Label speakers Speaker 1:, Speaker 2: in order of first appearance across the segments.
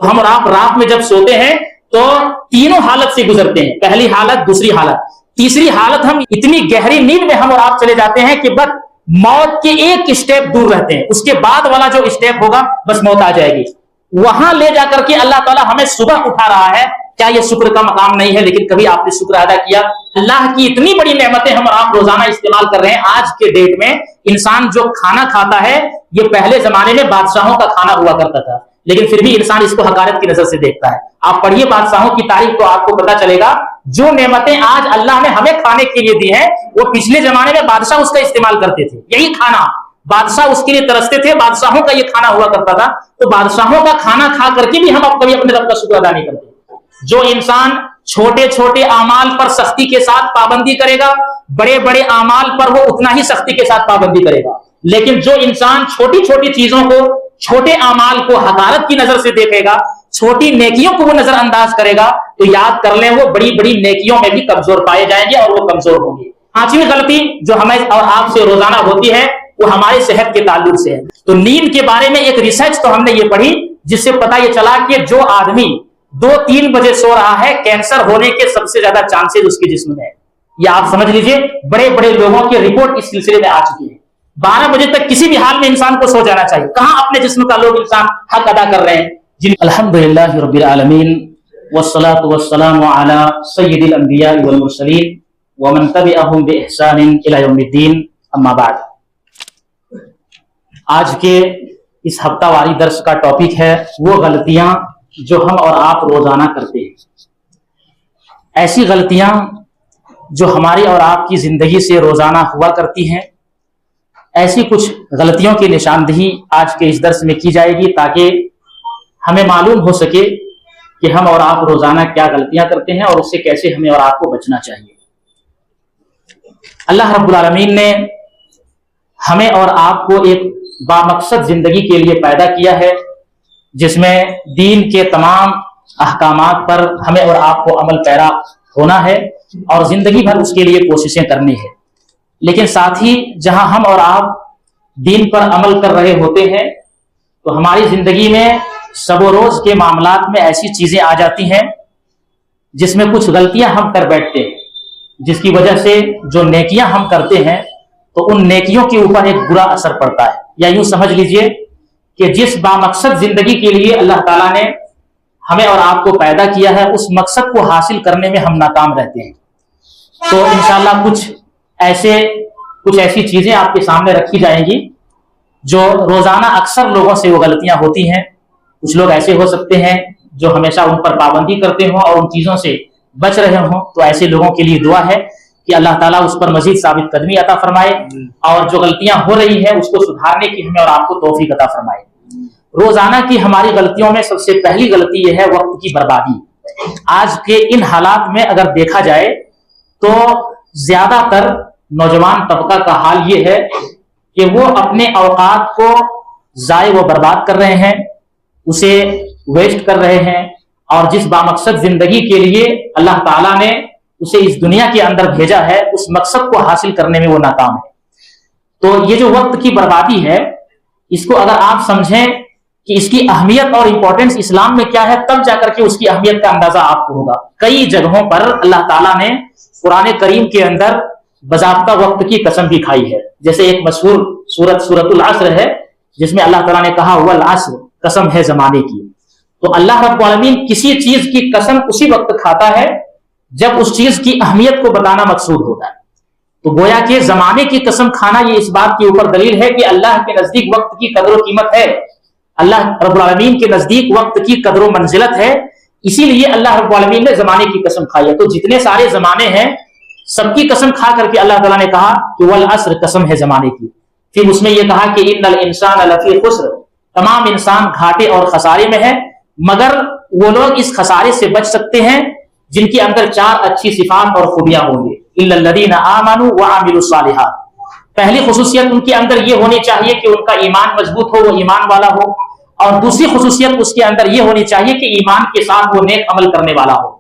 Speaker 1: हम और आप रात में जब सोते हैं तो तीनों हालत से गुजरते हैं, पहली हालत, दूसरी हालत, तीसरी हालत। हम इतनी गहरी नींद में हम और आप चले जाते हैं कि बस मौत के एक स्टेप दूर रहते हैं, उसके बाद वाला जो स्टेप होगा बस मौत आ जाएगी। वहां ले जाकर के अल्लाह ताला हमें सुबह उठा रहा है। क्या ये शुक्र का मकाम नहीं है? लेकिन कभी आपने शुक्र अदा किया? अल्लाह की इतनी बड़ी नेमतें हम और आप रोजाना इस्तेमाल कर रहे हैं। आज के डेट में इंसान जो खाना खाता है, ये पहले जमाने में बादशाहों का खाना हुआ करता था, लेकिन फिर भी इंसान इसको हकारत की नजर से देखता है। आप पढ़िए बादशाहों की तारीख तो आपको पता चलेगा, जो नेमतें आज अल्लाह ने हमें खाने के लिए दी है, वो पिछले जमाने में बादशाह उसका इस्तेमाल करते थे। यही खाना बादशाह उसके लिए तरसते थे, बादशाहों का ये खाना हुआ करता था। तो बादशाहों का खाना खा करके भी हम अब कभी अपने रब का शुक्र अदा नहीं करते। जो इंसान छोटे छोटे आमाल पर सख्ती के साथ पाबंदी करेगा, बड़े बड़े आमाल पर वो उतना ही सख्ती के साथ पाबंदी करेगा। लेकिन जो इंसान छोटी छोटी चीजों को, छोटे आमाल को हकारत की नजर से देखेगा, छोटी नेकियों को वो नजरअंदाज करेगा, तो याद कर लें वो बड़ी बड़ी नेकियों में भी कमजोर पाए जाएंगे और वो कमजोर होंगे। पांचवी गलती जो हमें और आपसे रोजाना होती है वो हमारे सेहत के ताल्लुक से है। तो नींद के बारे में एक रिसर्च तो हमने ये पढ़ी, जिससे पता ये चला कि जो आदमी 2-3 बजे सो रहा है, कैंसर होने के सबसे ज्यादा चांसेस उसके जिस्म में है। या आप समझ लीजिए, बड़े बड़े लोगों की रिपोर्ट इस सिलसिले में आ चुकी है। 12 बजे तक किसी भी हाल में इंसान को सो जाना चाहिए। कहां अपने जिस्म का लोग इंसान हक अदा कर रहे हैं। अल्हम्दुलिल्लाह रब्बिल आलमीन वस्सलातु वस्सलामु अला सय्यिदिल अंबिया वल मुरसलीन व मन तबिअहुम बि इहसानिन इला यौमिद्दीन, अम्मा बाद। आज के इस हफ्तावारी दर्स का टॉपिक है वो गलतियां जो हम और आप रोजाना करते हैं। ऐसी गलतियां जो हमारी और आपकी जिंदगी से रोजाना हुआ करती हैं, ऐसी कुछ गलतियों की निशानदेही आज के इस दर्स में की जाएगी, ताकि हमें मालूम हो सके कि हम और आप रोजाना क्या गलतियां करते हैं और उससे कैसे हमें और आपको बचना चाहिए। अल्लाह रब्बुल आलमीन ने हमें और आपको एक बामकसद जिंदगी के लिए पैदा किया है, जिसमें दीन के तमाम अहकामात पर हमें और आपको अमल पैरा होना है और जिंदगी भर उसके लिए कोशिशें करनी है। लेकिन साथ ही जहां हम और आप दीन पर अमल कर रहे होते हैं, तो हमारी जिंदगी में सबो रोज के मामलात में ऐसी चीजें आ जाती हैं जिसमें कुछ गलतियां हम कर बैठते हैं, जिसकी वजह से जो नेकियां हम करते हैं तो उन नेकियों के ऊपर एक बुरा असर पड़ता है। या यूं समझ लीजिए कि जिस बामकसद जिंदगी के लिए अल्लाह ताला ने हमें और आपको पैदा किया है, उस मकसद को हासिल करने में हम नाकाम रहते हैं। तो इंशाअल्लाह कुछ ऐसी चीजें आपके सामने रखी जाएंगी जो रोजाना अक्सर लोगों से वो गलतियां होती हैं। कुछ लोग ऐसे हो सकते हैं जो हमेशा उन पर पाबंदी करते हों और उन चीजों से बच रहे हों। तो ऐसे लोगों के लिए दुआ है कि अल्लाह ताला उस पर मजीद साबित कदमी अता फरमाए और जो गलतियां हो रही है उसको सुधारने की हमें और आपको तौफीक अता फरमाए। रोजाना की हमारी गलतियों में सबसे पहली गलती यह है वक्त की बर्बादी। आज के इन हालात में अगर देखा जाए तो ज्यादातर नौजवान तबका का हाल ये है कि वो अपने औकात को जाय व बर्बाद कर रहे हैं, उसे वेस्ट कर रहे हैं, और जिस बामकसद जिंदगी के लिए अल्लाह ताला ने उसे इस दुनिया के अंदर भेजा है, उस मकसद को हासिल करने में वो नाकाम है। तो ये जो वक्त की बर्बादी है, इसको अगर आप समझें कि इसकी अहमियत और इंपॉर्टेंस इस्लाम में क्या है, तब जाकर के उसकी अहमियत का अंदाजा आपको होगा। कई जगहों पर अल्लाह ताला ने कुरान करीम के अंदर बजाब्ता वक्त की कसम भी खाई है। जैसे एक मशहूर सूरतुल अस्र है, जिसमें अल्लाह ताला ने कहा वल अस्र, कसम है जमाने की। तो अल्लाह रब्बुल आलमीन किसी चीज की कसम उसी वक्त खाता है जब उस चीज की अहमियत को बताना मकसूद होता है। तो गोया कि जमाने की कसम खाना ये इस बात के ऊपर दलील है कि अल्लाह के नजदीक वक्त की कदर और कीमत है, अल्लाह रब्बुल आलमीन के नजदीक वक्त की कदर और मंजिलत है। इसीलिए अल्लाह रब्बुल आलमीन ने जमाने की कसम खाई है। तो जितने सारे जमाने हैं सबकी कसम खा करके अल्लाह ताला ने कहा कि वल अस्र, कसम है जमाने की। फिर उसमें यह कहा कि इन्नल इंसान लफी खुस्र, तमाम इंसान घाटे और खसारे में है, मगर वो लोग इस खसारे से बच सकते हैं जिनके अंदर 4 अच्छी सिफात और खूबियां होंगी। इल्लल्लज़ीना आमनू व अमिलुस सालिहात, पहली खुसूसियत उनके अंदर ये होनी चाहिए कि उनका ईमान मजबूत हो, वो ईमान वाला हो। और दूसरी खुसूसियत उसके अंदर ये होनी चाहिए कि ईमान के साथ वो नेक अमल करने वाला हो।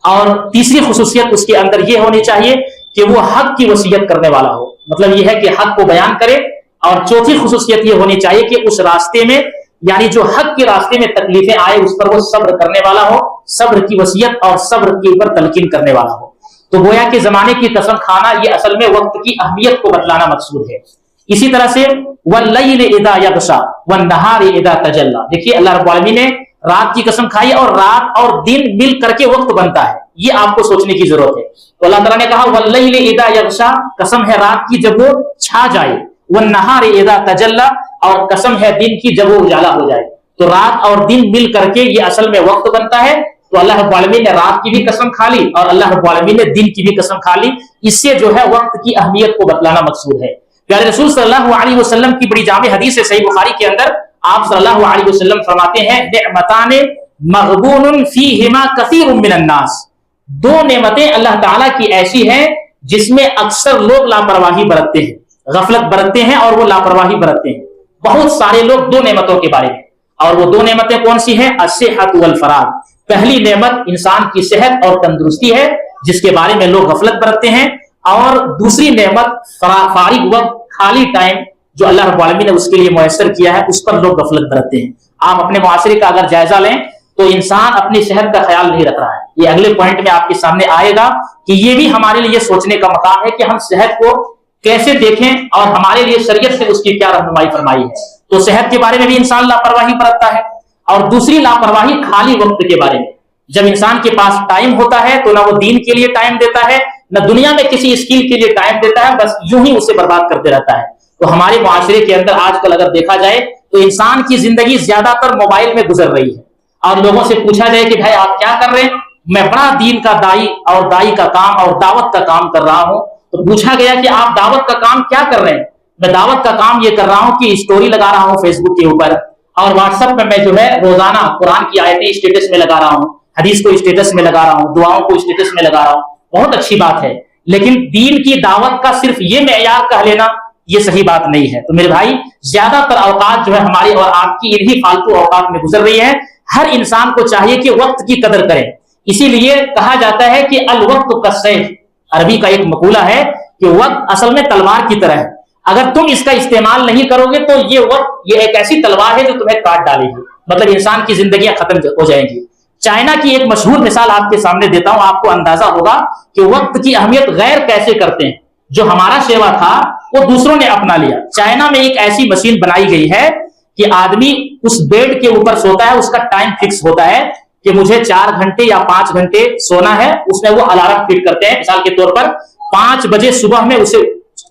Speaker 1: और तीसरी खुसूसियत उसके अंदर ये होनी चाहिए कि वो हक की वसीयत करने वाला हो, मतलब ये है कि हक को बयान करे। और चौथी खुसूसियत ये होनी चाहिए कि उस रास्ते में यानी जो हक के रास्ते में तकलीफें आए उस पर वो सब्र करने वाला हो, सब्र की वसीयत और सब्र के ऊपर तलकीन करने वाला हो। तो गोया के जमाने की कसम खाना ये असल में वक्त की अहमियत को बतलाना मकसूद है। इसी तरह से वल्लैल इज़ा यग़शा वन्नहारि इज़ा तजल्ला, देखिए अल्लाह रब्बुल आलमीन ने रात की कसम खाई और रात और दिन मिल करके वक्त बनता है, ये आपको सोचने की जरूरत है। तो अल्लाह ताला ने कहा वल्लैल इज़ा यग़शा, कसम है रात की जब वो छा जाए, वन्नहारि इज़ा तजल्ला, और कसम है दिन की जब वो उजाला हो जाए। तो रात और दिन मिल करके ये असल में वक्त बनता है। तो अल्लाह रब्बुल आलमीन ने रात की भी कसम खा ली और अल्लाह रब्बुल आलमीन ने दिन की भी कसम खा ली। इससे जो है वक्त की अहमियत को बतलाना मकसूद है। प्यारे रसूल सल्लल्लाहु अलैहि वसल्लम की बड़ी जामे हदीस है सही बुखारी के अंदर, आप सल्लल्लाहु अलैहि वसल्लम फरमाते हैं निअमताने मग़बूनुन फीहिमा कसीरुम मिनन नास, दो नेमतें अल्लाह ताला की ऐसी हैं जिसमें अक्सर लोग लापरवाही बरतते हैं, गफलत बरतते हैं और वो लापरवाही बरतते हैं। बहुत सारे लोग दो नेमतों के बारे में, और वो दो नेमतें कौन सी हैं? अस्सिहत वल फराग, पहली नेमत इंसान की सेहत और तंदुरुस्ती है जिसके बारे में लोग गफलत बरतते हैं, और दूसरी नेमत फारिग वक्त, खाली टाइम जो अल्लाह रब्बुल आलमीन ने उसके लिए मुयस्सर किया है उस पर लोग गफलत बरतते हैं। आप अपने मुआशरे का अगर जायजा लें तो इंसान अपनी सेहत का ख्याल नहीं रख रहा है। ये अगले पॉइंट में आपके सामने आएगा कि ये भी हमारे लिए सोचने का मकाम है कि हम सेहत को कैसे देखें और हमारे लिए शरीयत से उसकी क्या रहनुमाई फरमाई है। तो सेहत के बारे में भी इंसान लापरवाही बरतता है, और दूसरी लापरवाही खाली वक्त के बारे में। जब इंसान के पास टाइम होता है तो ना वो दीन के लिए टाइम देता है, न दुनिया में किसी स्किल के लिए टाइम देता है, बस यूं ही उसे बर्बाद करते रहता है। तो हमारे मुआशरे के अंदर आजकल अगर देखा जाए तो इंसान की जिंदगी ज्यादातर मोबाइल में गुजर रही है। और लोगों से पूछा जाए कि भाई आप क्या कर रहे हैं? मैं बड़ा दीन का दाई और दाई का काम और दावत का काम कर रहा हूं। तो पूछा गया कि आप दावत का काम क्या कर रहे हैं? मैं दावत का काम ये कर रहा हूं कि स्टोरी लगा रहा हूं फेसबुक के ऊपर, और व्हाट्सएप में मैं जो है रोजाना कुरान की आयतें स्टेटस में लगा रहा हूं, हदीस को स्टेटस में लगा रहा हूं, दुआओं को स्टेटस में लगा रहा हूं। बहुत अच्छी बात है, लेकिन दीन की दावत का सिर्फ ये मेयार कह लेना ये सही बात नहीं है। तो मेरे भाई, ज्यादातर औकात जो है हमारी और आपकी इन्हीं फालतू औकात में गुजर रही है। हर इंसान को चाहिए कि वक्त की कदर करें। इसीलिए कहा जाता है कि अल वक्त कसैफ, अरबी का एक मकूला है कि वक्त असल में तलवार की तरह है। अगर तुम इसका इस्तेमाल नहीं करोगे तो ये वक्त ये एक ऐसी तलवार है जो तुम्हें काट डालेगी, मतलब इंसान की जिंदगियां खत्म हो जाएंगी। चाइना की एक मशहूर मिसाल आपके सामने देता हूं, आपको अंदाजा होगा कि वक्त की अहमियत गैर कैसे करते हैं। जो हमारा सेवा था वो दूसरों ने अपना लिया। चाइना में एक ऐसी मशीन बनाई गई है कि आदमी उस बेड के ऊपर सोता है, उसका टाइम फिक्स होता है कि मुझे 4 घंटे या 5 घंटे सोना है। उसमें वो अलार्म फिट करते हैं, मिसाल के तौर पर 5 बजे सुबह में उसे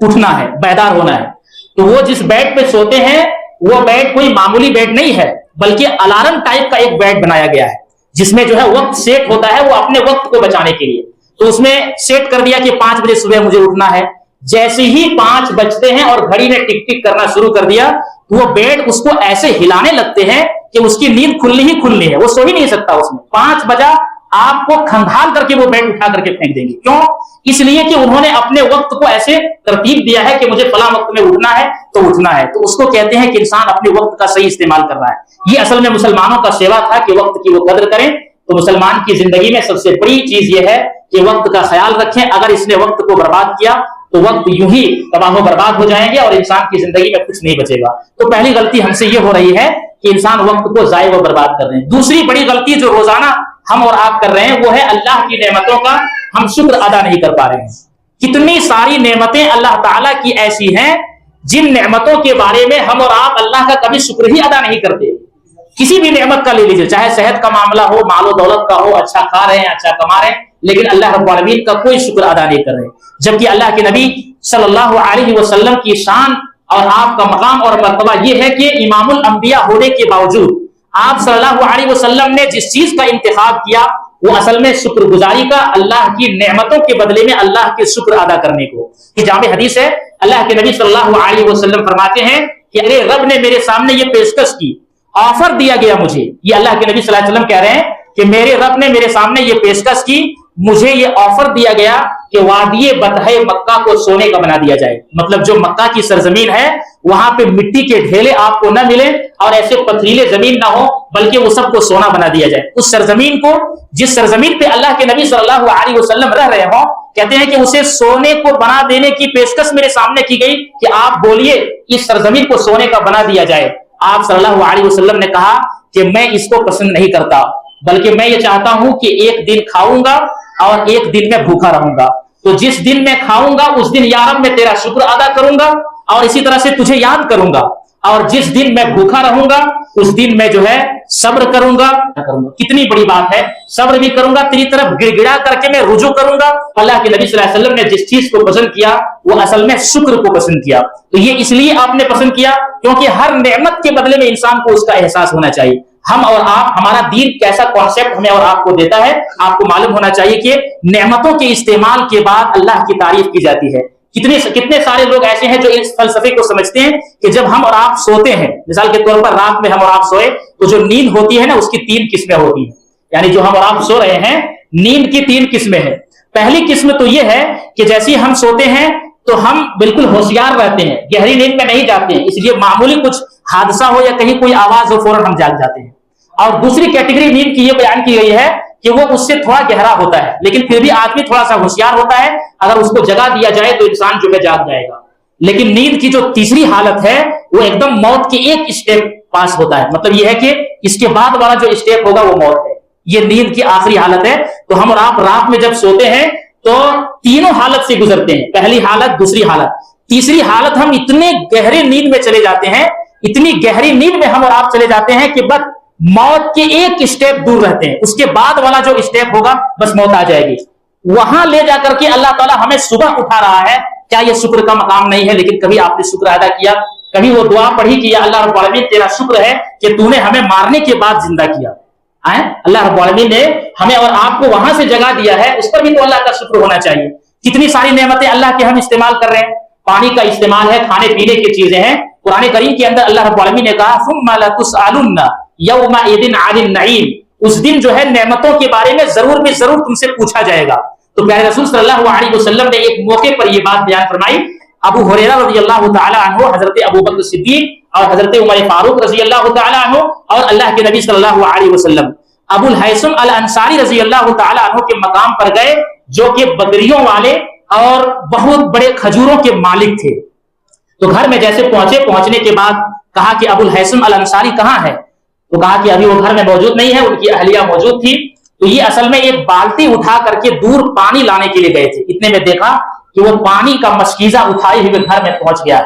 Speaker 1: उठना है, बेदार होना है। तो वो जिस बेड पे सोते हैं वो बेड कोई मामूली बेड नहीं है, बल्कि अलार्म टाइप का एक बेड बनाया गया है जिसमें जो है वक्त सेट होता है, वो अपने वक्त को बचाने के लिए। तो उसमें सेट कर दिया कि 5 बजे सुबह मुझे उठना है। जैसे ही 5 बजते हैं और घड़ी ने टिक टिक करना शुरू कर दिया तो वो बेड उसको ऐसे हिलाने लगते हैं कि उसकी नींद खुलनी ही खुलनी है, वो सो ही नहीं सकता उसमें। 5 बजा आपको खंगाल करके वो बेड उठा करके फेंक देंगे। क्यों? इसलिए कि उन्होंने अपने वक्त को ऐसे तरतीब दिया है कि मुझे फला वक्त में उठना है तो उठना है। तो उसको कहते हैं कि इंसान अपने वक्त का सही इस्तेमाल कर रहा है। ये असल में मुसलमानों का सेवा था कि वक्त की वो कदर करें। तो मुसलमान की जिंदगी में सबसे बड़ी चीज ये है कि वक्त का ख्याल रखें। अगर इसने वक्त को बर्बाद किया तो वक्त यूं ही तबाह बर्बाद हो जाएंगे और इंसान की जिंदगी में कुछ नहीं बचेगा। तो पहली गलती हमसे ये हो रही है कि इंसान वक्त को जाय व बर्बाद कर रहे हैं। दूसरी बड़ी गलती जो रोजाना हम और आप कर रहे हैं वो है अल्लाह की नेमतों का हम शुक्र अदा नहीं कर पा रहे हैं। कितनी सारी नेमतें अल्लाह ताला की ऐसी हैं जिन नेमतों के बारे में हम और आप अल्लाह का कभी शुक्र ही अदा नहीं करते। किसी भी नेमत का ले लीजिए, चाहे सेहत का मामला हो, मालो दौलत का हो, अच्छा खा रहे हैं, अच्छा कमा रहे हैं, लेकिन अल्लाह रब्बुल आलमीन का कोई शुक्र अदा नहीं कर रहे। जबकि अल्लाह के नबी सल्लल्लाहु अलैहि वसल्लम की शान और आपका मकाम और मर्तबा यह है कि इमामुल अंबिया होने के बावजूद आप सल्लल्लाहु अलैहि वसल्लम ने जिस चीज का इंतखाब किया वो असल में शुक्रगुजारी का, अल्लाह की नेमतों के बदले में अल्लाह के शुक्र अदा करने को। ये जामे हदीस है, अल्लाह के नबी सल्लल्लाहु अलैहि वसल्लम फरमाते हैं कि अरे रब ने मेरे सामने ये पेशकश की, ऑफर दिया गया मुझे। ये अल्लाह के नबी सल्लल्लाहु अलैहि वसल्लम कह रहे हैं कि मेरे रब ने मेरे सामने ये पेशकश की, मुझे ये ऑफर दिया गया कि वादिये बतहे मक्का को सोने का बना दिया जाए। मतलब जो मक्का की सरजमीन है वहां पे मिट्टी के ढेले आपको न मिले और ऐसे पथरीले जमीन ना हो, बल्कि वो सबको सोना बना दिया जाए। उस सरजमीन को, जिस सरजमीन पे अल्लाह के नबी सल्लल्लाहु अलैहि वसल्लम रह रहे हो, कहते हैं कि उसे सोने को बना देने की पेशकश मेरे सामने की गई कि आप बोलिए इस सरजमीन को सोने का बना दिया जाए। आप सल्लल्लाहु अलैहि वसल्लम ने कहा कि मैं इसको पसंद नहीं करता, बल्कि मैं ये चाहता हूं कि एक दिन खाऊंगा और एक दिन में भूखा रहूंगा। तो जिस दिन मैं खाऊंगा उस दिन या रब मैं तेरा शुक्र अदा करूंगा और इसी तरह से तुझे याद करूंगा, और जिस दिन मैं भूखा रहूंगा उस दिन मैं जो है सब्र करूंगा। कितनी बड़ी बात है, सब्र भी करूंगा, तेरी तरफ गिड़गिड़ा करके मैं रुजू करूंगा। अल्लाह के नबी सल्लल्लाहु अलैहि वसल्लम ने जिस चीज को पसंद किया वो असल में शुक्र को पसंद किया। तो ये इसलिए आपने पसंद किया क्योंकि हर नेमत के बदले में इंसान को उसका एहसास होना चाहिए। हम और आप, हमारा दीन कैसा कॉन्सेप्ट हमें और आपको देता है, आपको मालूम होना चाहिए कि नेमतों के इस्तेमाल के बाद अल्लाह की तारीफ की जाती है। कितने सारे लोग ऐसे हैं जो इस फलसफे को समझते हैं कि जब हम और आप सोते हैं, मिसाल के तौर पर रात में हम और आप सोए तो जो नींद होती है ना उसकी 3 किस्में होती हैं। यानी जो हम और आप सो रहे हैं, नींद की 3 किस्में हैं। पहली किस्म तो यह है कि जैसे ही हम सोते हैं तो हम बिल्कुल होशियार रहते हैं, गहरी नींद में नहीं जाते हैं, इसलिए मामूली कुछ हादसा हो या कहीं कोई आवाज हो फौरन हम जाग जाते हैं। और दूसरी कैटेगरी नींद की यह बयान की गई है कि वो उससे थोड़ा गहरा होता है, लेकिन फिर भी आदमी थोड़ा सा होशियार होता है, अगर उसको जगा दिया जाए तो इंसान जो है जाग जाएगा। लेकिन नींद की जो तीसरी हालत है वो एकदम मौत की एक स्टेप पास होता है, मतलब यह है कि इसके बाद वाला जो स्टेप होगा वो मौत है। ये नींद की आखिरी हालत है। तो हम और आप रात में जब सोते हैं तो तीनों हालत से गुजरते हैं, पहली हालत, दूसरी हालत, तीसरी हालत। हम इतने गहरे नींद में चले जाते हैं, इतनी गहरी नींद में हम और आप चले जाते हैं कि बस मौत के एक स्टेप दूर रहते हैं, उसके बाद वाला जो स्टेप होगा बस मौत आ जाएगी। वहां ले जाकर के अल्लाह ताला हमें सुबह उठा रहा है। क्या यह शुक्र का मकाम नहीं है? लेकिन कभी आपने शुक्र अदा किया, कभी वो दुआ पढ़ी कि अल्लाह रब्बुल आलमीन तेरा शुक्र है कि तूने हमें मारने के बाद जिंदा किया। अल्लाह रब्बुल आलमीन ने हमें और आपको वहां से जगा दिया है, उस पर भी तो अल्लाह का शुक्र होना चाहिए। कितनी सारी नेमतें अल्लाह के हम इस्तेमाल कर रहे हैं, पानी का इस्तेमाल है, खाने पीने की चीजें हैं। कुरान करीम के अंदर अल्लाह रब्बुल आलमीन ने कहा सुम्मा लतुसअलुन्ना यौमइदिन अनिन नईम, उस दिन जो है नेमतों के बारे में जरूर भी जरूर तुमसे पूछा जाएगा। तो प्यारे रसूल सल्लल्लाहु अलैहि वसल्लम ने एक मौके पर यह बात बयान फरमाई। अबू हुरैरा रज़ियल्लाहु तआला अन्हु, हजरत अबू बकर सिद्दीक और हजरत उमर फारूक रज़ियल्लाहु तआला अन्हु और अल्लाह के नबी सल्लल्लाहु अलैहि वसल्लम अबुल हैसम अल अंसारी रज़ियल्लाहु तआला अन्हु के मकाम पर गए, जो कि बकरियों वाले और बहुत बड़े खजूरों के मालिक थे। तो घर में जैसे पहुंचे, पहुंचने के बाद कहा कि अबुल हैसम अल अंसारी कहां है? तो कहा कि अभी वो घर में मौजूद नहीं है, उनकी अहलिया मौजूद थी। तो ये असल में एक बाल्टी उठा करके दूर पानी लाने के लिए गए थे। इतने में देखा कि वो पानी का मशकीजा उठाए हुए घर में पहुंच गया।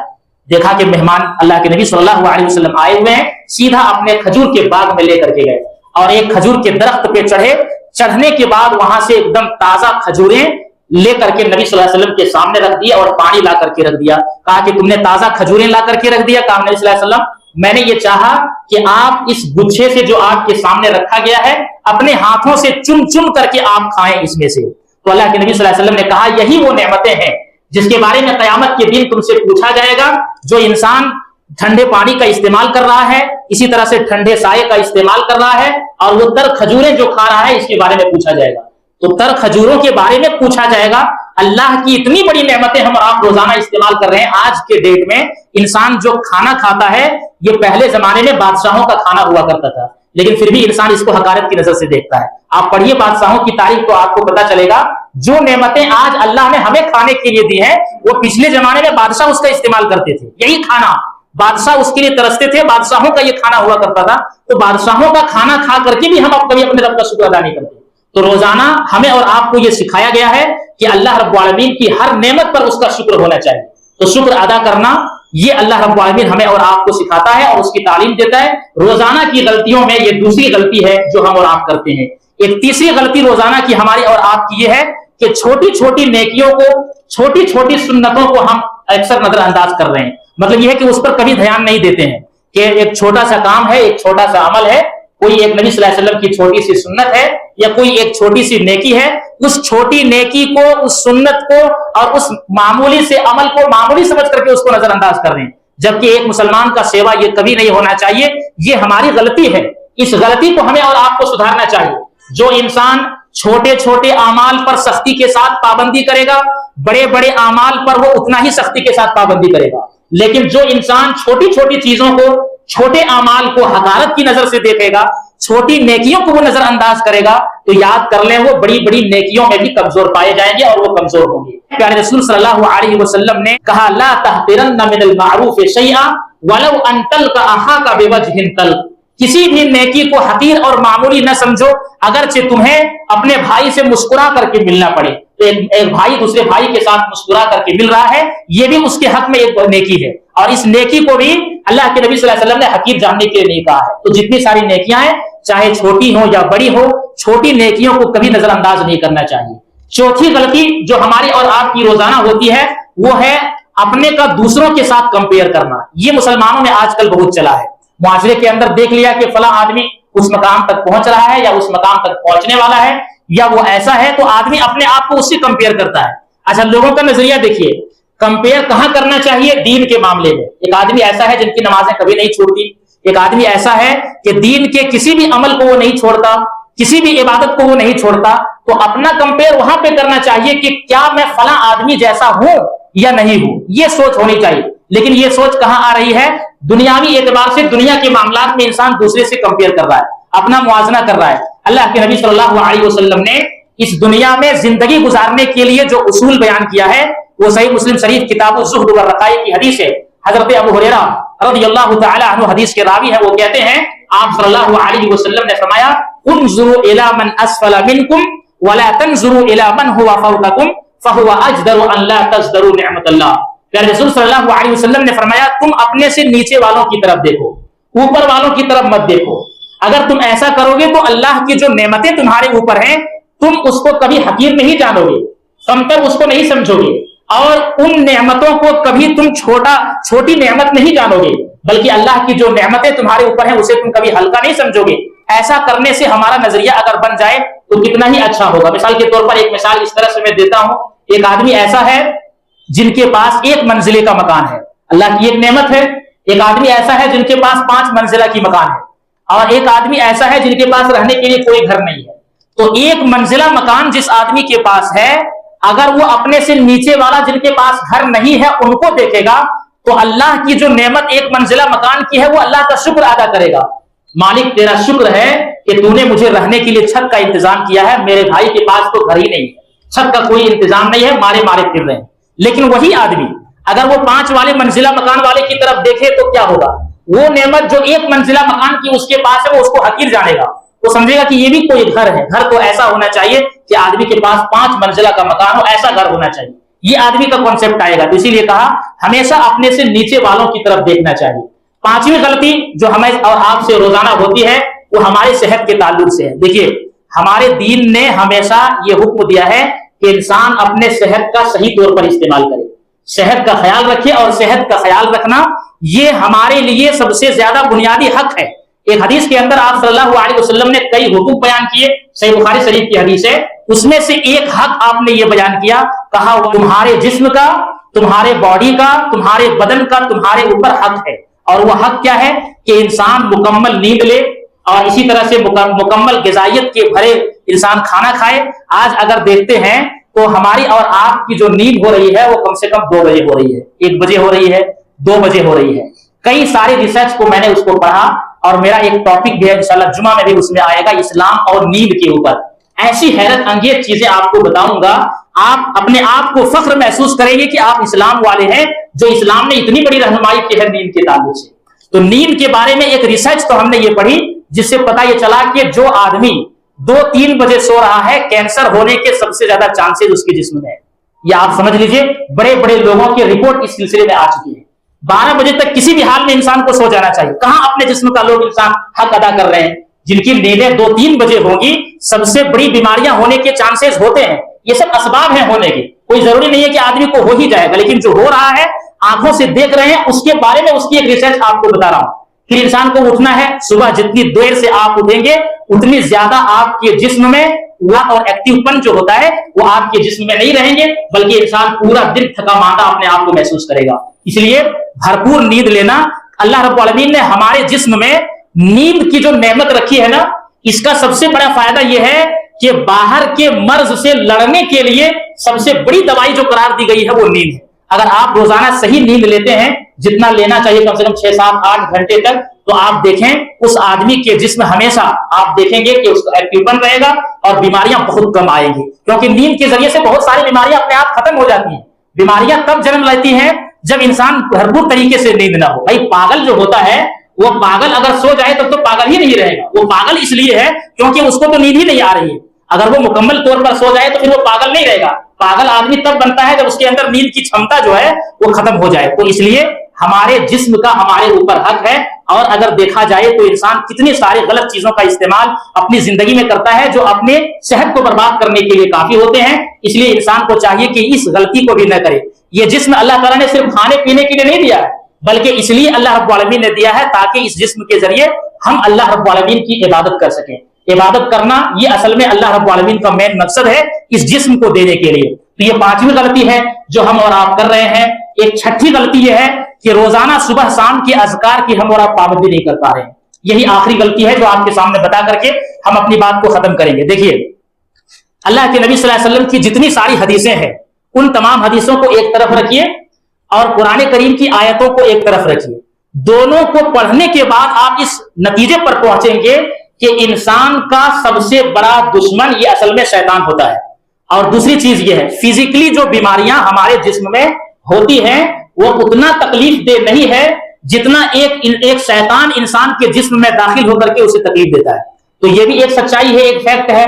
Speaker 1: देखा कि मेहमान अल्लाह के नबी सल्लल्लाहु अलैहि वसल्लम आए हुए हैं, सीधा अपने खजूर के बाग में लेकर के गए और एक खजूर के दरख्त पे चढ़े। चढ़ने के बाद वहां से एकदम ताजा खजूरें लेकर के नबी सल्लल्लाहु अलैहि वसल्लम के सामने रख दिया और पानी ला करके रख दिया। कहा कि तुमने ताजा खजूरें ला करके रख दिया? कहा नबी सल्लल्लाहु अलैहि वसल्लम मैंने ये चाहा कि आप इस गुच्छे से जो आपके सामने रखा गया है अपने हाथों से चुन चुन करके आप खाएं इसमें से। तो अल्लाह के नबी सल्लल्लाहु अलैहि वसल्लम ने कहा यही वो नेमतें हैं जिसके बारे में कयामत के दिन तुमसे पूछा जाएगा। जो इंसान ठंडे पानी का इस्तेमाल कर रहा है, इसी तरह से ठंडे साये का इस्तेमाल कर रहा है, और वो तर खजूरें जो खा रहा है, इसके बारे में पूछा जाएगा। तो तर खजूरों के बारे में पूछा जाएगा। अल्लाह की इतनी बड़ी नेमतें हम आप रोजाना इस्तेमाल कर रहे हैं। आज के डेट में इंसान जो खाना खाता है, ये पहले जमाने में बादशाहों का खाना हुआ करता था, लेकिन फिर भी इंसान इसको हकारत की नजर से देखता है। आप पढ़िए बादशाहों की तारीख तो आपको पता चलेगा, जो नेमतें आज अल्लाह ने हमें खाने के लिए दी है, वो पिछले जमाने में बादशाह उसका इस्तेमाल करते थे। यही खाना बादशाह उसके लिए तरसते थे, बादशाहों का ये खाना हुआ करता था। तो बादशाहों का खाना खा करके भी हम अब कभी अपने रब का शुक्र अदा नहीं करते। तो रोजाना हमें और आपको ये सिखाया गया है कि अल्लाह रब्बुल आलमीन की हर नेमत पर उसका शुक्र होना चाहिए। तो शुक्र अदा करना ये अल्लाह रब्बुल आलमीन हमें और आपको सिखाता है और उसकी तालीम देता है। रोजाना की गलतियों में ये दूसरी गलती है जो हम और आप करते हैं। एक तीसरी गलती रोजाना की हमारी और आपकी ये है कि छोटी छोटी नेकियों को, छोटी छोटी सुन्नतों को हम अक्सर नजरअंदाज कर रहे हैं। मतलब यह है कि उस पर कभी ध्यान नहीं देते हैं कि एक छोटा सा काम है, एक छोटा सा अमल है, कोई एक नबी सल्लल्लाहु अलैहि वसल्लम की छोटी सी सुन्नत है या कोई एक छोटी सी नेकी है। उस छोटी नेकी को, उस सुन्नत को और उस मामूली से अमल को मामूली समझ करके उसको नजरअंदाज कर रहे हैं, जबकि एक मुसलमान का सेवा ये कभी नहीं होना चाहिए। ये हमारी गलती है। इस गलती को हमें और आपको सुधारना चाहिए। जो इंसान छोटे छोटे आमाल पर सख्ती के साथ पाबंदी करेगा, बड़े बड़े आमाल पर वो उतना ही सख्ती के साथ पाबंदी करेगा। लेकिन जो इंसान छोटी छोटी चीजों को छोटे अमाल को हकारत की नजर से देखेगा, छोटी नेकियों को वो नजर अंदाज करेगा, तो याद कर लें वो बड़ी बड़ी नेकियों में भी कमजोर पाए जाएंगे और वो कमजोर होंगे। प्यारे रसूल सल्लल्लाहु अलैहि वसल्लम ने कहा, ला तहतिरन्न मिनल मारूफ शैआ वलौ अन तल्का अखाका बिवजहिन तल्क, किसी भी नेकी को हकीर और मामूली न समझो, अगरचे तुम्हें अपने भाई से मुस्कुरा करके मिलना पड़े। तो एक भाई दूसरे भाई के साथ मुस्कुरा करके मिल रहा है, ये भी उसके हक में एक नेकी है, और इस नेकी को भी अल्लाह के नबी सल्लल्लाहु अलैहि वसल्लम ने हकीर जानने के लिए नहीं कहा है। तो जितनी सारी नेकियां हैं, चाहे छोटी हो या बड़ी हो, छोटी नेकियों को कभी नजरअंदाज नहीं करना चाहिए। चौथी गलती जो हमारी और आपकी रोजाना होती है, वो है अपने का दूसरों के साथ कंपेयर करना। ये मुसलमानों में आजकल बहुत चला है। मुआशरे के अंदर देख लिया कि फला आदमी उस मकाम तक पहुंच रहा है या उस मकाम तक पहुंचने वाला है या वो ऐसा है, तो आदमी अपने आप को उससे कंपेयर करता है। अच्छा, लोगों का नजरिया देखिए, कंपेयर कहां करना चाहिए? दीन के मामले में। एक आदमी ऐसा है जिनकी नमाजें कभी नहीं छूटती, एक आदमी ऐसा है कि दीन के किसी भी अमल को वो नहीं छोड़ता, किसी भी इबादत को वो नहीं छोड़ता, तो अपना कंपेयर वहां पे करना चाहिए कि क्या मैं फला आदमी जैसा हूं या नहीं हूं। ये सोच होनी चाहिए। लेकिन ये सोच कहां आ रही है? दुनियावी एतबार से, दुनिया के मामलात में इंसान दूसरे से कंपेयर कर रहा है, अपना मुआवजना कर रहा है। अल्लाह के नबी सल्लल्लाहु अलैहि वसल्लम ने इस दुनिया में जिंदगी गुजारने के लिए जो उसूल बयान किया है, वो सही मुस्लिम शरीफ किताब ज़ुहद व रक़ाइक़ की हदीस है। हजरत अबू हुरैरा रज़ियल्लाहु तआला अन्हु हदीस के रावी है, वो कहते हैं आप सल्लल्लाहु अलैहि वसल्लम ने फरमाया, उन्ज़ुरू इला मन अस्फला मिनकुम वला तन्ज़ुरू इला मन हुवा फौक़कुम फहुवा अजदरु अन ला तज़दरु निअमतल्लाह। प्यारे रसूल सल्लल्लाहु अलैहि वसल्लम ने फरमाया, तुम अपने से नीचे वालों की तरफ देखो, ऊपर वालों की तरफ मत देखो। अगर तुम ऐसा करोगे तो अल्लाह की जो नेमतें तुम्हारे ऊपर हैं, तुम उसको कभी हकीर नहीं जानोगे, कमतर उसको नहीं समझोगे, और उन नेमतों को कभी तुम छोटी नेमत नहीं जानोगे, बल्कि अल्लाह की जो नेमतें तुम्हारे ऊपर हैं उसे तुम कभी हल्का नहीं समझोगे। ऐसा करने से हमारा नजरिया अगर बन जाए तो कितना ही अच्छा होगा। मिसाल के तौर पर एक मिसाल इस तरह से मैं देता हूं, एक आदमी ऐसा है जिनके पास 1 मंजिले का मकान है, अल्लाह की एक नेमत है। एक आदमी ऐसा है जिनके पास 5 मंजिला की मकान है, और एक आदमी ऐसा है जिनके पास रहने के लिए कोई घर नहीं है। तो 1 मंजिला मकान जिस आदमी के पास है, अगर वो अपने से नीचे वाला जिनके पास घर नहीं है उनको देखेगा, तो अल्लाह की जो नेमत 1 मंजिला मकान की है, वो अल्लाह का शुक्र अदा करेगा। मालिक तेरा शुक्र है कि तूने मुझे रहने के लिए छत का इंतजाम किया है, मेरे भाई के पास तो घर ही नहीं है, छत का कोई इंतजाम नहीं है, मारे मारे फिर रहे हैं। लेकिन वही आदमी अगर वो 5 वाले मंजिला मकान वाले की तरफ देखे तो क्या होगा? वो नेमत जो 1 मंजिला मकान की उसके पास है, वो उसको हकीर जानेगा, वो समझेगा कि ये भी कोई घर है। घर तो ऐसा होना चाहिए कि आदमी के पास 5 मंजिला का मकान हो, ऐसा घर होना चाहिए। ये आदमी का कॉन्सेप्ट आएगा। तो इसीलिए कहा हमेशा अपने से नीचे वालों की तरफ देखना चाहिए। 5वीं गलती जो हमें और आपसे रोजाना होती है, वो हमारे सेहत के ताल्लुक से है। देखिए, हमारे दीन ने हमेशा ये हुक्म दिया है कि इंसान अपने सेहत का सही तौर पर इस्तेमाल करे, सेहत का ख्याल रखे, और सेहत का ख्याल रखना ये हमारे लिए सबसे ज्यादा बुनियादी हक है। एक हदीस के अंदर आप सल्लल्लाहु अलैहि वसल्लम ने कई हुक्म बयान किए, सही बुखारी शरीफ की हदीस है, उसमें से एक हक आपने ये बयान किया, कहा तुम्हारे जिस्म का, तुम्हारे बॉडी का, तुम्हारे बदन का तुम्हारे ऊपर हक है। और वो हक क्या है कि इंसान मुकम्मल नींद ले, और इसी तरह से मुकम्मल ग़िज़ाइयत के भरे इंसान खाना खाए। आज अगर देखते हैं तो हमारी और आपकी जो नींद हो रही है वो कम से कम 2 बजे हो रही है, 1 बजे हो रही है, 2 बजे हो रही है। कई सारे रिसर्च को मैंने उसको पढ़ा, और मेरा एक टॉपिक भी है इंशाल्लाह जुमा में भी उसमें आएगा, इस्लाम और नींद के ऊपर। ऐसी हैरत अंगेज चीजें आपको बताऊंगा, आप अपने आप को फख्र महसूस करेंगे कि आप इस्लाम वाले हैं, जो इस्लाम ने इतनी बड़ी रहनुमाई की है नींद के ताल्लुक से। तो नींद के बारे में एक रिसर्च तो हमने ये पढ़ी, जिससे पता ये चला कि जो आदमी 2-3 बजे सो रहा है, कैंसर होने के सबसे ज्यादा चांसेस उसके जिस्म में है। ये आप समझ लीजिए, बड़े बड़े लोगों की रिपोर्ट इस सिलसिले में आ चुकी है। 12 बजे तक किसी भी हाल में इंसान को सो जाना चाहिए। कहां अपने जिस्म का लोग इंसान हक अदा कर रहे हैं? जिनकी नींदें 2-3 बजे होगी, सबसे बड़ी बीमारियां होने के चांसेस होते हैं। ये सब असबाब हैं होने के, कोई जरूरी नहीं है कि आदमी को हो ही जाएगा, लेकिन जो हो रहा है आंखों से देख रहे हैं, उसके बारे में उसकी एक रिसर्च आपको बता रहा हूं। फिर इंसान को उठना है, सुबह जितनी देर से आप उठेंगे उतनी ज्यादा आपके जिस्म में और एक्टिवपन जो होता है वो आपके जिस्म में नहीं रहेंगे, बल्कि इंसान पूरा दिन थका मांदा अपने आप को महसूस करेगा। इसलिए भरपूर नींद लेना, अल्लाह रब्बुल आलमीन ने हमारे जिस्म में नींद की जो नेमत रखी है ना, इसका सबसे बड़ा फायदा यह है कि बाहर के मर्ज से लड़ने के लिए सबसे बड़ी दवाई जो करार दी गई है वो नींद है। अगर आप रोजाना सही नींद लेते हैं, जितना लेना चाहिए कम से कम 6, 7, 8 घंटे तक, تو آپ دیکھیں اس آدمی کے جسم ہمیشہ آپ دیکھیں گے کہ اس کا ایکٹیوپن رہے گا اور بیماریاں بہت کم آئیں گی، کیونکہ نیند کے ذریعے سے بہت ساری بیماریاں اپنے آپ ختم ہو جاتی ہیں۔ بیماریاں کب جنم لیتی ہیں؟ جب انسان بھرپور طریقے سے نیند نہ ہو۔ بھائی پاگل جو ہوتا ہے وہ پاگل اگر سو جائے تب تو پاگل ہی نہیں رہے گا، وہ پاگل اس لیے ہے کیونکہ اس کو تو نیند ہی نہیں آ رہی ہے۔ اگر وہ مکمل طور پر سو جائے تو پھر وہ پاگل نہیں رہے گا۔ پاگل آدمی تب بنتا ہے جب اس کے اندر نیند کی چھمتا جو ہے وہ ختم ہو جائے۔ تو اس لیے ہمارے جسم کا ہمارے اوپر حق ہے، اور اگر دیکھا جائے تو انسان کتنی ساری غلط چیزوں کا استعمال اپنی زندگی میں کرتا ہے جو اپنے صحت کو برباد کرنے کے لیے کافی ہوتے ہیں۔ اس لیے انسان کو چاہیے کہ اس غلطی کو بھی نہ کرے۔ یہ جسم اللہ تعالیٰ نے صرف کھانے پینے کے لیے نہیں دیا ہے، بلکہ اس لیے اللہ رب العالمین نے دیا ہے تاکہ اس جسم کے ذریعے ہم اللہ رب العالمین کی عبادت کر سکیں۔ عبادت کرنا یہ اصل میں اللہ رب العالمین کا مین مقصد ہے اس جسم کو دینے کے لیے۔ تو یہ پانچویں غلطی ہے جو ہم اور آپ کر رہے ہیں۔ ایک چھٹی غلطی یہ ہے کہ روزانہ صبح شام کے اذکار کی ہم اور آپ پابندی نہیں کر پا رہے ہیں۔ یہی آخری غلطی ہے جو آپ کے سامنے بتا کر کے ہم اپنی بات کو ختم کریں گے۔ دیکھیے اللہ کے نبی صلی اللہ علیہ وسلم کی جتنی ساری حدیثیں ہیں ان تمام حدیثوں کو ایک طرف رکھیے اور قرآن کریم کی آیتوں کو ایک طرف رکھیے۔ دونوں کو پڑھنے کے بعد آپ اس نتیجے پر پہنچیں گے کہ انسان کا سب سے بڑا دشمن یہ اصل میں شیطان ہوتا ہے۔ اور دوسری چیز یہ ہے فزیکلی جو بیماریاں ہمارے جسم میں ہوتی ہیں وہ اتنا تکلیف دہ نہیں ہے جتنا ایک شیطان انسان کے جسم میں داخل ہو کر کے اسے تکلیف دیتا ہے۔ تو یہ بھی ایک سچائی ہے، ایک فیکٹ ہے۔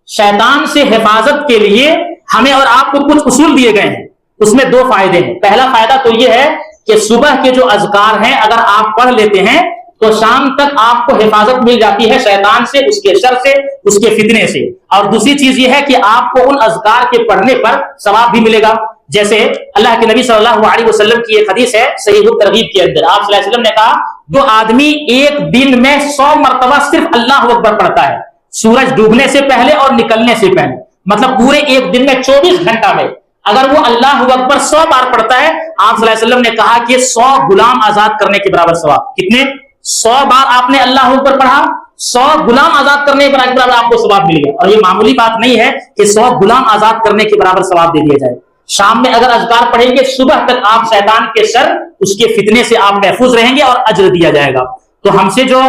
Speaker 1: شیطان سے حفاظت کے لیے ہمیں اور آپ کو کچھ اصول دیے گئے ہیں، اس میں دو فائدے ہیں۔ پہلا فائدہ تو یہ ہے کہ صبح کے جو اذکار ہیں اگر آپ پڑھ لیتے ہیں تو شام تک آپ کو حفاظت مل جاتی ہے شیطان سے، اس کے شر سے، اس کے فتنے سے۔ اور دوسری چیز یہ ہے کہ آپ کو ان اذکار کے پڑھنے پر ثواب بھی ملے گا۔ جیسے اللہ کے نبی صلی اللہ علیہ وسلم کی ایک حدیث ہے صحیح الترغیب کے اندر، آپ صلی اللہ علیہ وسلم نے کہا جو آدمی ایک دن میں 100 مرتبہ صرف اللہ اکبر پڑھتا ہے، سورج ڈوبنے سے پہلے اور نکلنے سے پہلے، مطلب پورے ایک دن میں 24 گھنٹہ میں اگر وہ اللہ اکبر 100 بار پڑھتا ہے، آپ صلی اللہ علیہ وسلم نے کہا کہ 100 غلام آزاد کرنے کے برابر ثواب۔ کتنے؟ 100 بار آپ نے اللہ اکبر پڑھا، 100 غلام آزاد کرنے کے برابر آپ کو ثواب مل گیا۔ اور یہ معمولی بات نہیں ہے کہ 100 غلام آزاد کرنے کے برابر ثواب دے دیا جائے۔ شام میں اگر اذکار پڑھیں گے صبح تک آپ شیطان کے شر، اس کے فتنے سے آپ محفوظ رہیں گے اور اجر دیا جائے گا۔ تو ہم سے جو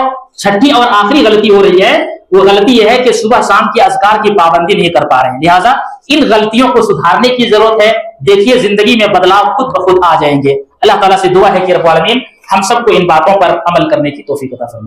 Speaker 1: چھٹی اور آخری غلطی ہو رہی ہے وہ غلطی یہ ہے کہ صبح شام کے اذکار کی پابندی نہیں کر پا رہے ہیں، لہٰذا ان غلطیوں کو سدھارنے کی ضرورت ہے۔ دیکھیے زندگی میں بدلاؤ خود بخود آ جائیں گے۔ اللہ تعالیٰ سے دعا ہے کہ رب العالمین ہم سب کو ان باتوں پر عمل کرنے کی توفیق عطا فرمائے۔